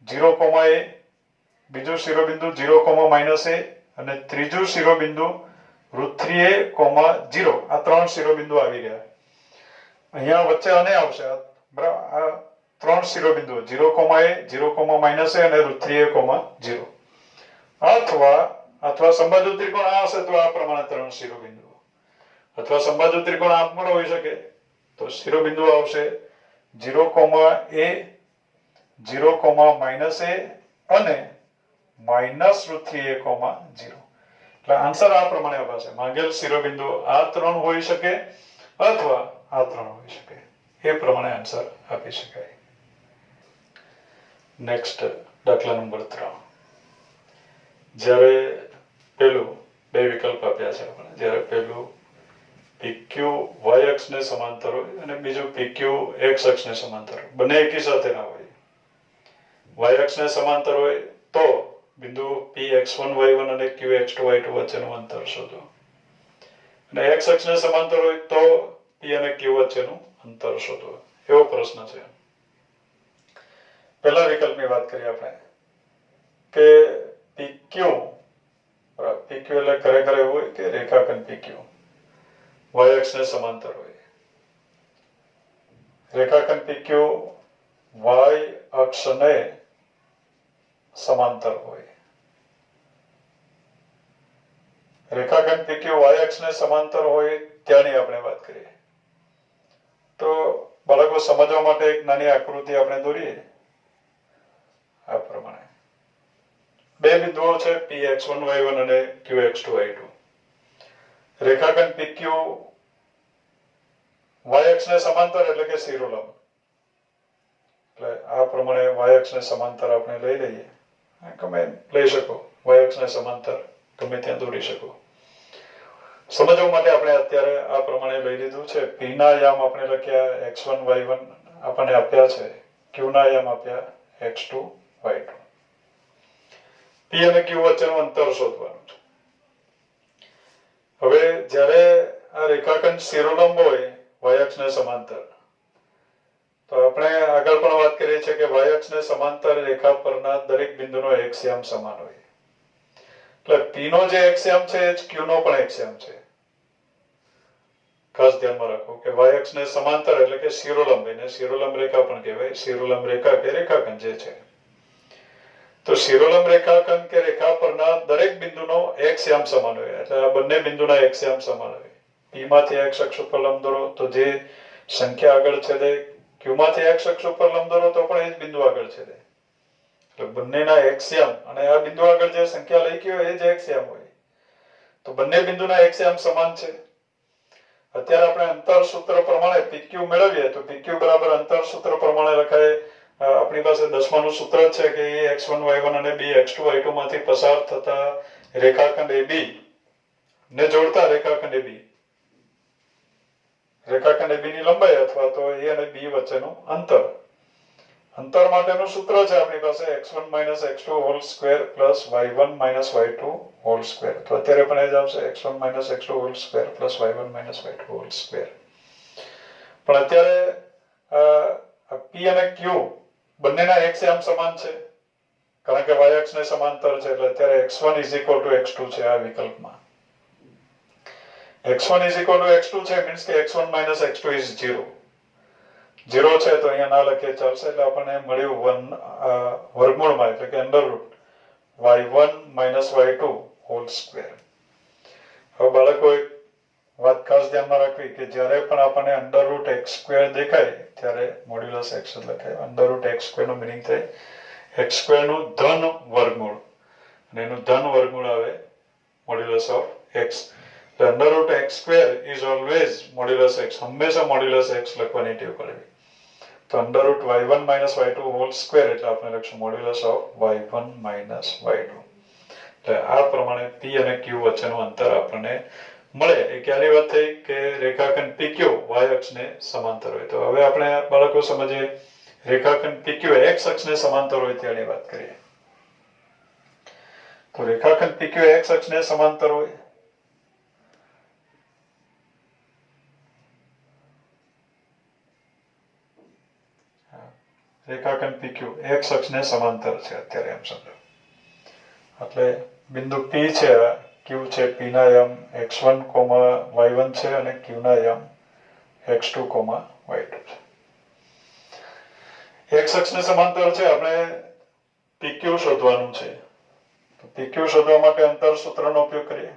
0,a, બીજું શિરોબિંદુ 0,-a અને ત્રીજું શિરોબિંદુ √3a,0. આ ત્રણ શિરોબિંદુ આવી ગયા. અહીંયા વચ્ચે અને આવશે બરાબર. આ ત્રણ શિરોબિંદુઓ 0,a, 0,-a અને √3a,0. અથવા સમબાજુ ત્રિકોણ આ હશે તો આ પ્રમાણે ત્રણ શિરોબિંદુઓ. અથવા સમબાજુ ત્રિકોણ આમ પણ હોઈ શકે. તો શિરોબિંદુ આવશે 0, a 0, -a અને -√3a, 0. એટલે આન્સર આ પ્રમાણે અપાશે. માંગેલ શિરોબિંદુ આ 3 હોઈ શકે અથવા આ 3 હોઈ શકે. એ પ્રમાણે આન્સર આપી શકાય. નેક્સ્ટ દાખલા નંબર 3. જ્યારે પેલું બે વિકલ્પ આપ્યા છે આપણે. જ્યારે પેલું PQ y અક્ષને સમાંતર હોય અને બીજું PQ x અક્ષને સમાંતર હોય. બંને એકી સાથે ના હોય. y અક્ષને સમાંતર હોય તો બિંદુ Px1 y1 અને Qx2 y2 વચ્ચેનું અંતર શોધો. અને x અક્ષને સમાંતર હોય તો P અને Q વચ્ચેનું અંતર શોધો. એવો પ્રશ્ન છે. પહેલા વિકલ્પની વાત કરીએ આપણે કે PQ એટલે ખરેખર એવું હોય કે રેખાખંડ PQ y અક્ષને સમાંતર હોય. રેખાખંડ PQ y અક્ષને સમાંતર હોય. રેખાખંડ PQ y અક્ષને સમાંતર હોય ત્યાંની આપણે વાત કરીએ. તો બાળકો સમજવા માટે એક નાની આકૃતિ આપણે દોરીએ. આ પ્રમાણે બે બિંદુઓ છે Px1 y1 અને Qx2 y2. રેખાખંડ PQ y અક્ષને સમાંતર એટલે કે શિરોલંબ. એટલે આ પ્રમાણે y અક્ષને સમાંતર આપણે લઈ લઈએ. ગમે લઈ શકો. y અક્ષને સમાંતર ગમે ત્યાં દોરી શકો. સમજવા માટે આપણે અત્યારે આ પ્રમાણે લઈ લીધું છે. P ના યામ આપણે લખ્યા x1 y1 આપણને આપ્યા છે. Q ના યામ આપ્યા x2 y2. P અને Q વચ્ચેનું અંતર શોધવાનું છે. હવે જ્યારે આ રેખાખંડ શિરોલંબ હોય y અક્ષને સમાંતર, તો આપણે આગળ પણ વાત કરીએ છીએ કે y અક્ષને સમાંતર રેખા પરના દરેક બિંદુનો x યામ સમાન હોય. એટલે P નો જે x યામ છે એ Q નો પણ x યામ છે. ખાસ ધ્યાનમાં રાખો કે y અક્ષને સમાંતર એટલે કે શિરોલંબ, એને શિરોલંબ રેખા પણ કહેવાય. શિરોલંબ રેખા કે રેખાખંડ જે છે, તો શિરોલંબ રેખાખંડ કે રેખા પરના દરેક બિંદુનો x યામ સમાન હોય. એટલે આ બંને બિંદુના x યામ સમાન હોય. P માંથી x અક્ષ ઉપર લંબ દોરો તો જે સંખ્યા આગળ છેદે, Q માંથી x અક્ષ ઉપર લંબ દોરો તો પણ એ જ બિંદુ આગળ છેદે. એટલે બંનેના x યામ અને આ બિંદુ આગળ જે સંખ્યા લખી હોય એ જ x યામ હોય. તો બંને બિંદુના x યામ સમાન છે. અત્યારે આપણે અંતર સૂત્ર પ્રમાણે PQ મેળવીએ તો PQ બરાબર અંતર સૂત્ર પ્રમાણે લખાય. આપણી પાસે 10માનું સૂત્ર છે કે એ x1 y1 અને b x2 y2 માંથી પસાર થતા રેખાખંડ AB ને જોડતા રેખાખંડ AB, રેખાખંડ AB ની લંબાઈ અથવા તો A અને B વચ્ચેનું અંતર. અંતર માટેનું સૂત્ર છે આપણી પાસે x1 - x2 whole square plus y1 - y2 whole square. તો અત્યારે પણ એ જ આવશે x1 - x2 whole square plus y1 - y2 whole square. પણ અત્યારે P અને Q બંનેના x યામ સમાન છે કારણ કે y અક્ષને સમાંતર છે. એટલે અત્યારે x1 = x2 છે આ વિકલ્પમાં. x1 = x2 છે મીન્સ કે x1 - x2 is 0. 0 છે તો અહીંયા ના લખીએ ચાલશે. એટલે આપણને મળ્યું 1 વર્ગમૂળમાં એટલે કે under route y1 - y2 whole square. હવે બાળકો એક વાત ખાસ ધ્યાનમાં રાખવી કે જ્યારે પણ આપણને અંડર રૂટ x² દેખાય ત્યારે મોડ્યુલસ x જ લખાય. અંડર રૂટ x² નો મીનિંગ થાય x² નું ધન વર્ગમૂળ અને એનું ધન વર્ગમૂળ આવે modulus of x. The under root x² is always modulus x. હંમેશા મોડ્યુલસ x લખવાની ટેવ પડે. તો under route y1 - y2 whole square એટલે આપણે લખશું મોડ્યુલસ ઓફ y1 - y2. એટલે આ પ્રમાણે P અને Q વચ્ચેનું અંતર આપણને મળે. એ ક્યાંની વાત થઈ કે રેખાખંડ PQ y અક્ષને સમાંતર હોય. તો હવે આપણે બાળકો સમજીએ રેખાખંડ PQ x અક્ષને સમાંતર હોય ત્યાંની વાત કરીએ. તો રેખાખંડ PQ x અક્ષને સમાંતર હોય રેખાખંડ PQ x અક્ષને સમાંતર છે અત્યારે એમ સમજો. એટલે બિંદુ P છે, Q છે, P ના યામ x1, y1 છે અને Q ના યામ x2, y2 છે. x અક્ષને સમાંતર છે. આપણે PQ શોધવાનું છે. તો PQ શોધવા માટે અંતર સૂત્રનો ઉપયોગ કરીએ.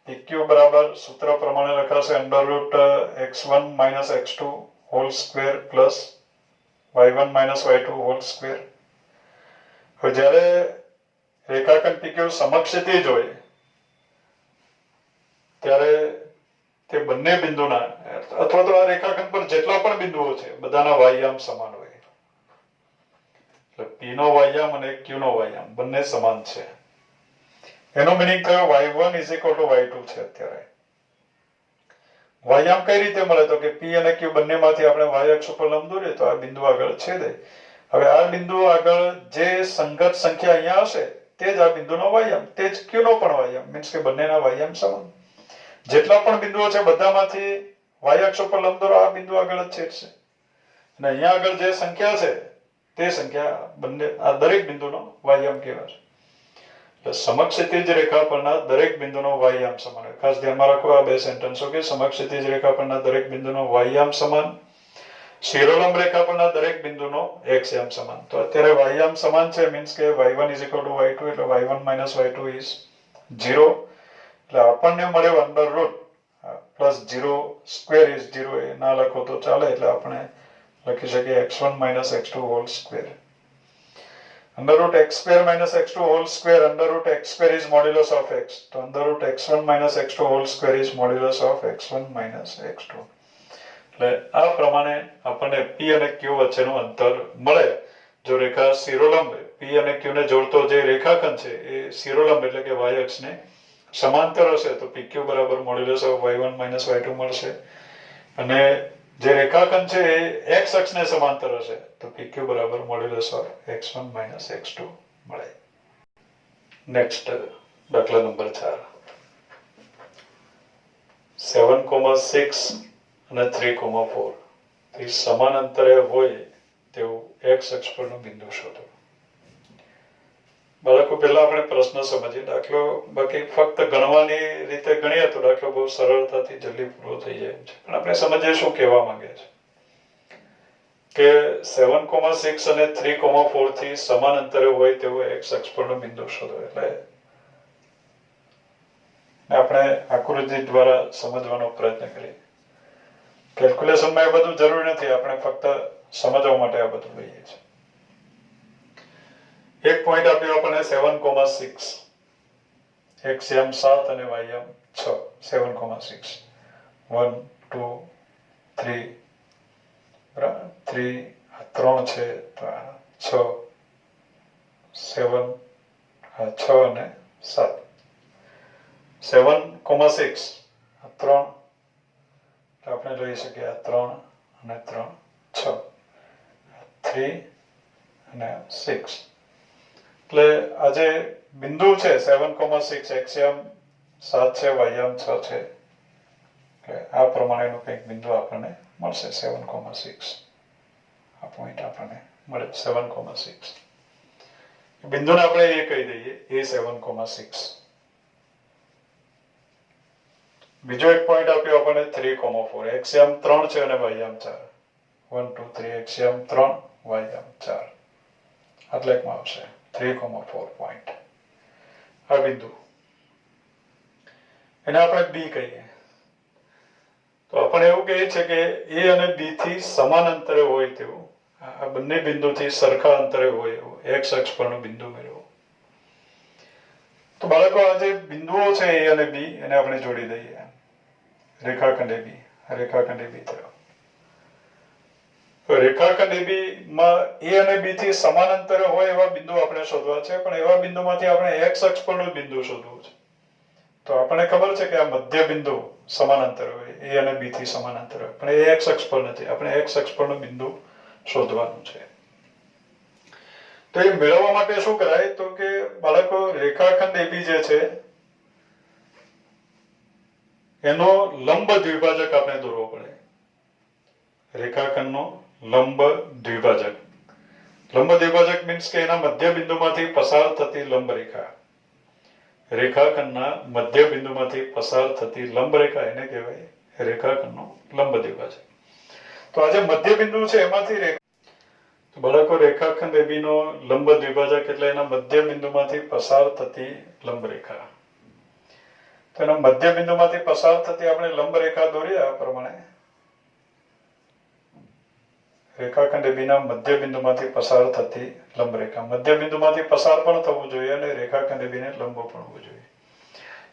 PQ બરાબર સૂત્ર પ્રમાણે લખાશે √x1 - x2 whole square plus y1 - y2 whole square. હવે જ્યારે રેખાખંડ PQ સમક્ષિતિજ હોય ત્યારે તે બંને બિંદુના અથવા તો આ રેખાખંડ પર જેટલા પણ બિંદુઓ છે બધાના વાયામ સમાન હોય. એટલે P નો વાયામ અને Q નો વાયામ બંને સમાન છે. એનો મિનિંગ થયો y1 = y2 છે. અત્યારે વાયામ કઈ રીતે મળે તો કે P અને Q બંનેમાંથી આપણે y અક્ષ ઉપર લંબ દોરીએ તો આ બિંદુ આગળ છેદે. હવે આ બિંદુ આગળ જે સંગત સંખ્યા અહીંયા હશે તે જ આ બિંદુનો વાયામ, તે જ Q નો પણ વાયામ, મીન્સ કે બંનેના વાયામ સમાન. જેટલા પણ બિંદુઓ છે બધામાંથી y અક્ષ ઉપર લંબ દોરો, આ બિંદુ આગળ જ છેદશે. અને અહીંયા આગળ જે સંખ્યા છે તે સંખ્યા બંને આ દરેક બિંદુનો વાયામ કહેવાય. સમક્ષિતિજ રેખા પરના દરેક બિંદુનો વાયામ સમાન. ખાસ ધ્યાનમાં રાખો આ બે સેન્ટેન્સો કે સમક્ષિતિજ રેખા પરના દરેક બિંદુનો વાયામ સમાન, શિરોલંબ રેખા પરના દરેક બિંદુનો x યામ સમાન. તો અત્યારે વાયામ સમાન છે, મીન્સ કે y1 = y2 એટલે y1 - y2 is 0. એટલે આપણને મળ્યો √+0² is 0. એ ના લખો તો ચાલે, એટલે આપણે લખી શકીએ x1 - x2 whole square. √x² - x2 whole square, √x² is modulus of x. તો √x1 - x2 whole square is modulus of x1 - x2. એટલે આ પ્રમાણે આપણને P અને Q વચ્ચેનું અંતર મળે. જો રેખા શિરોલંબ P અને Q ને જોડતો જે રેખાખંડ છે એ શિરોલંબ એટલે કે y અક્ષને સમાંતર હશે તો PQ બરાબર modulus of y1 - y2 મળશે. અને જે રેખાખંડ છે એ x અક્ષને સમાંતર હશે તો PQ બરાબર modulus of x1 - x2 મળે. નેક્સ્ટ દાખલા નંબર 4. 7,6 અને 3,4 થી સમાન અંતરે હોય તેવું x અક્ષ પરનું બિંદુ શોધો. બાળકો પહેલા આપણે પ્રશ્ન સમજીએ. દાખલો બાકી ફક્ત ગણવાની રીતે ગણીએ તો દાખલો બહુ સરળતાથી જલ્દી પૂરો થઈ જાય છે, પણ આપણે સમજીએ શું કહેવા માંગે છે. કે 7,6 અને 3,4 થી સમાન અંતરે હોય તેવું x અક્ષ પરનું બિંદુ શોધો. એટલે આપણે આકૃતિ દ્વારા સમજવાનો પ્રયત્ન કરીએ. કેલ્ક્યુલેશનમાં એ બધું જરૂરી નથી, આપણે ફક્ત સમજવા માટે આ બધું લઈએ છીએ. એક પોઈન્ટ આપ્યો આપણને 7,6, x યામ 7 અને y યામ 6. 7,6 1 2 3 બરાબર, 3 3 છે તો 6 7 6 અને 7. 7,6 3 આપણે લઈ શકીએ આ 3 અને 3 6, 3 અને 6. એટલે આ જે બિંદુ છે 7,6 x યામ 7 છે, y યામ 6 છે. આ પ્રમાણેનું કંઈક બિંદુ આપણને મળશે. 7,6 આ પોઈન્ટ આપણને મળે 7,6. બિંદુને આપણે એ કહી દઈએ એ 7,6. બીજો એક પોઈન્ટ આપ્યો આપણને 3,4, x યામ 3 છે અને y યામ 4. 1 2 3 x યામ 3 y યામ 4. આટલેકમાં આવશે 3,4 પોઈન્ટ. આ બિંદુ એને આપણે B કહીએ. તો આપણે એવું કહીએ છીએ કે A અને B થી સમાન અંતરે હોય તેવું, આ બંને બિંદુથી સરખા અંતરે હોય એવું x અક્ષ પરનું બિંદુ મેળવો. તો બાળકો આ જે બિંદુઓ છે A અને B એને આપણે જોડી દઈએ. રેખાખંડ AB, રેખાખંડ AB થયો. રેખાખંડ AB માં A અને B થી સમાન અંતરે હોય એવા બિંદુ આપણે શોધવા છે, પણ એવા બિંદુમાંથી આપણે x અક્ષ પરનું બિંદુ શોધવું છે. તો આપણને ખબર છે કે આ મધ્ય બિંદુ સમાન અંતરે હોય, A અને B થી સમાન અંતરે હોય, પણ એ x અક્ષ પર નથી. આપણે x અક્ષ પરનું બિંદુ શોધવાનું છે. તો એ મેળવવા માટે શું કરાય તો કે બાળકો રેખાખંડ AB જે છે એનો લંબ દ્વિભાજક આપણે દોરવો પડે. રેખાખંડનો લંબ દ્વિભાજક. લંબ દ્વિભાજક મીન્સ કે એના મધ્ય બિંદુમાંથી પસાર થતી લંબ રેખા. રેખાખંડના મધ્ય બિંદુમાંથી પસાર થતી લંબ રેખા એને કહેવાય રેખાખંડનો લંબ દ્વિભાજક. તો આ જે મધ્ય બિંદુ છે એમાંથી બાળકો રેખાખંડ AB નો લંબ દ્વિભાજક એટલે એના મધ્ય બિંદુમાંથી પસાર થતી લંબ રેખા. તો એના મધ્ય બિંદુમાંથી પસાર થતી આપણે લંબ રેખા દોરીએ આ પ્રમાણે. રેખાખંડ AB ના મધ્ય બિંદુમાંથી પસાર થતી લંબ રેખા. મધ્ય બિંદુમાંથી પસાર પણ થવું જોઈએ અને રેખાખંડ AB ને લંબ પણ હોવું જોઈએ.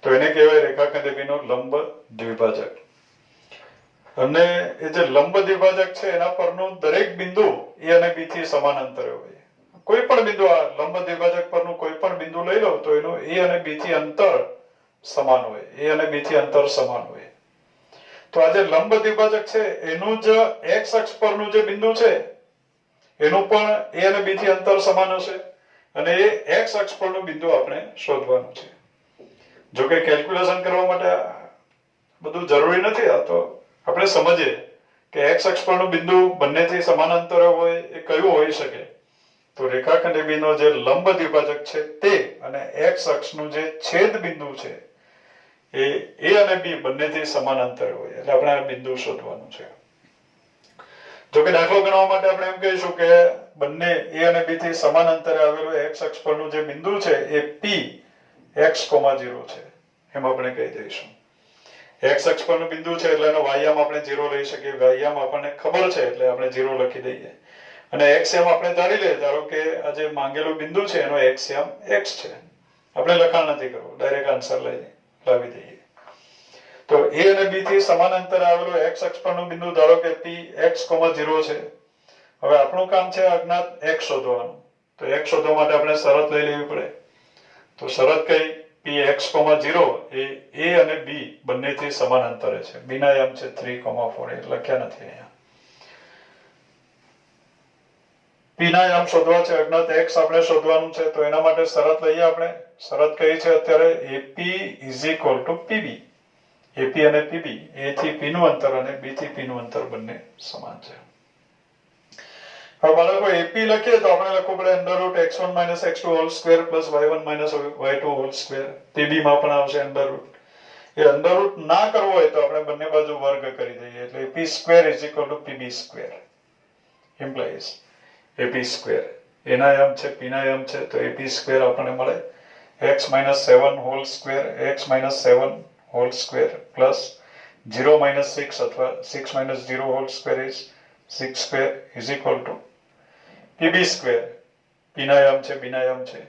તો એને કહેવાય રેખાખંડ AB નો લંબ દ્વિભાજક. અને એ જે લંબ દ્વિભાજક છે એના પરનું દરેક બિંદુ A અને B થી સમાન અંતરે હોય. કોઈ પણ બિંદુ આ લંબ દ્વિભાજક પરનું કોઈ પણ બિંદુ લઈ લો તો એનું A અને B થી અંતર સમાન હોય. A અને B થી અંતર સમાન હોય. તો આ જે લંબ દ્વિભાજક છે એનું જ x અક્ષ પરનું જે બિંદુ છે એનું પણ A અને B થી અંતર સમાન હશે અને એ x અક્ષ પરનું બિંદુ આપણે શોધવાનું છે. જો કે કેલ્ક્યુલેશન કરવા માટે બધું જરૂરી નથી. આ તો આપણે સમજીએ કે x અક્ષ પરનું બિંદુ બંનેથી સમાન અંતરે હોય એ કયું હોઈ શકે. તો રેખાખંડ AB નો જે લંબ દ્વિભાજક છે તે અને x અક્ષનું જે છેદ બિંદુ છે એ A અને B બંનેથી સમાન અંતરે હોય એટલે આપણે આ બિંદુ શોધવાનું છે. જો કે દાખલો ગણવા માટે આપણે એમ કહીશું કે બંને A અને B થી સમાન અંતરે આવેલું x અક્ષ પરનું જે બિંદુ છે એ P x, 0 છે એમ આપણે કહી દઈશું. x અક્ષ પરનું બિંદુ છે એટલે એનો y યામ આપણે 0 લઈ શકીએ. y યામ આપણને ખબર છે એટલે આપણે 0 લખી દઈએ. અને x યામ આપણે ધારી લઈએ. ધારો કે આ જે માંગેલું બિંદુ છે એનો x યામ x છે. આપણે લખાણ નથી કરવું, ડાયરેક્ટ આન્સર લાવી દઈએ. તો A અને B થી સમાન અંતરે આવેલું x અક્ષ પરનું બિંદુ ધારો કે P x, 0 છે. હવે આપણું કામ છે અજ્ઞાત x શોધવાનું. તો x શોધવા માટે આપણે શરત લઈ લેવી પડે. તો શરત કઈ? P x, 0 એ A અને B બંનેથી સમાન અંતરે છે. B ના યામ છે 3, 4 એ લખ્યા નથી અહીંયા. P ના યામ શોધવા છે, અજ્ઞાત x આપણે શોધવાનું છે. તો એના માટે શરત લઈએ આપણે. શરત કઈ છે અત્યારે? AP PB. AP અને PB, A થી P નું અંતર અને B થી P નું અંતર બંને સમાન છે. હવે બાળકો AP લખીએ તો આપણે લખવું પડે √x1 - x2 whole square plus y1 - y2 whole square. PB માં પણ આવશે √. એ અંડરરૂટ ના કરવો હોય તો આપણે બંને બાજુ વર્ગ કરી દઈએ એટલે AP square PB square implies AP square. એના યામ છે P ના યામ છે તો AP સ્ક્વેર આપણને મળે x - 7 whole square x - 7 whole square plus 0 - 6 અથવા 6 - 0 whole square is 6 square is equal to PB square. P ના યામ છે B ના યામ છે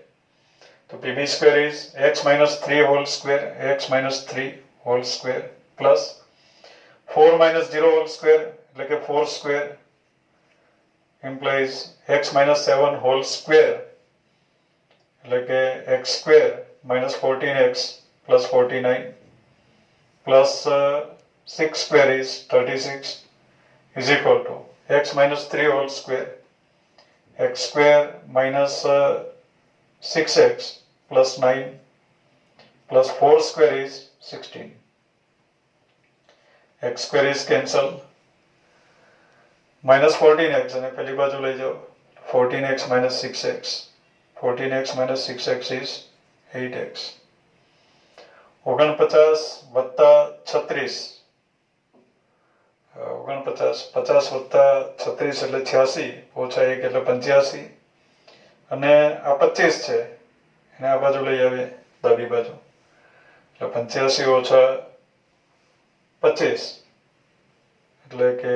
તો PB square is x - 3 whole square x - 3 whole square plus 4 - 0 whole square એટલે કે 4 square implies x - 7 whole square એટલે કે x square - 14x plus 49 plus 6 square is 36 is equal to x - 3 whole square x square minus 6x plus 9 plus 4 square is 16. X square is cancel. Minus 14x અને પેલી બાજુ લઈ જાઓ 14x minus 6x. 14x minus 6x is 8x. 49 વત્તા 36 49 50 વત્તા 36 એટલે 86 ઓછા 1 એટલે 85 અને આ 25 છે એને આ બાજુ લઈ આવે ડાબી બાજુ એટલે 85 ઓછા 25 એટલે કે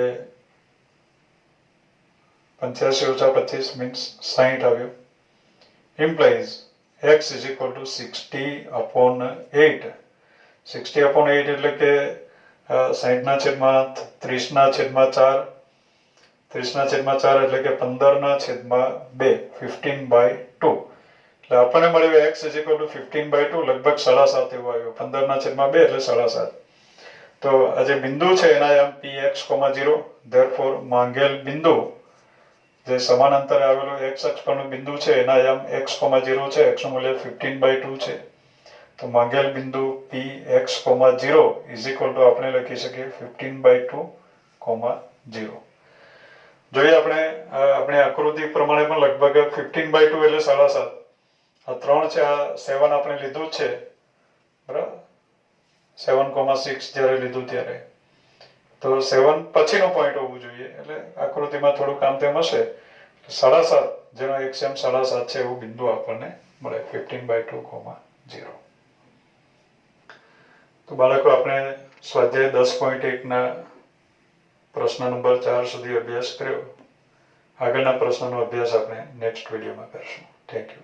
85 ઓછા 25 means 60 આવ્યું. implies x is equal to 60/8. 60/8 એટલે કે 60/30 30/4 30/4 એટલે કે 15/2 15/2 એટલે આપણને મળ્યું x is equal to 15/2 લગભગ 7.5 એવો આવ્યો 15/2 એટલે 7.5. તો આ જે બિંદુ છે એના યામ px, 0 therefore માંગેલ બિંદુ જે સમાન અંતરે આવેલો x અક્ષ પરનું બિંદુ છે એના યામ x, 0 છે x નું મૂલ્ય 15/2 છે. તો માંગેલ બિંદુ px, 0 is equal to આપણે લખી શકીએ 15/2, 0. જોઈએ આપણે આકૃતિ પ્રમાણે પણ લગભગ 15/2 એટલે 7.5. આ 3 છે આ 7 આપણે લીધું જ છે બરાબર 7,6 જ્યારે લીધું ત્યારે તો 7 પછીનો પોઈન્ટ હોવું જોઈએ એટલે આકૃતિમાં થોડું કામ તેમ હશે 7.5 જેનો xm 7.5 છે એવું બિંદુ આપણને મળે 15/2, 0. તો બાળકો આપણે સ્વાધ્યાય 10.1 પ્રશ્ન નંબર 4 સુધી અભ્યાસ કર્યો. આગળના પ્રશ્નનો અભ્યાસ આપણે નેક્સ્ટ વિડીયોમાં કરશું. Thank you.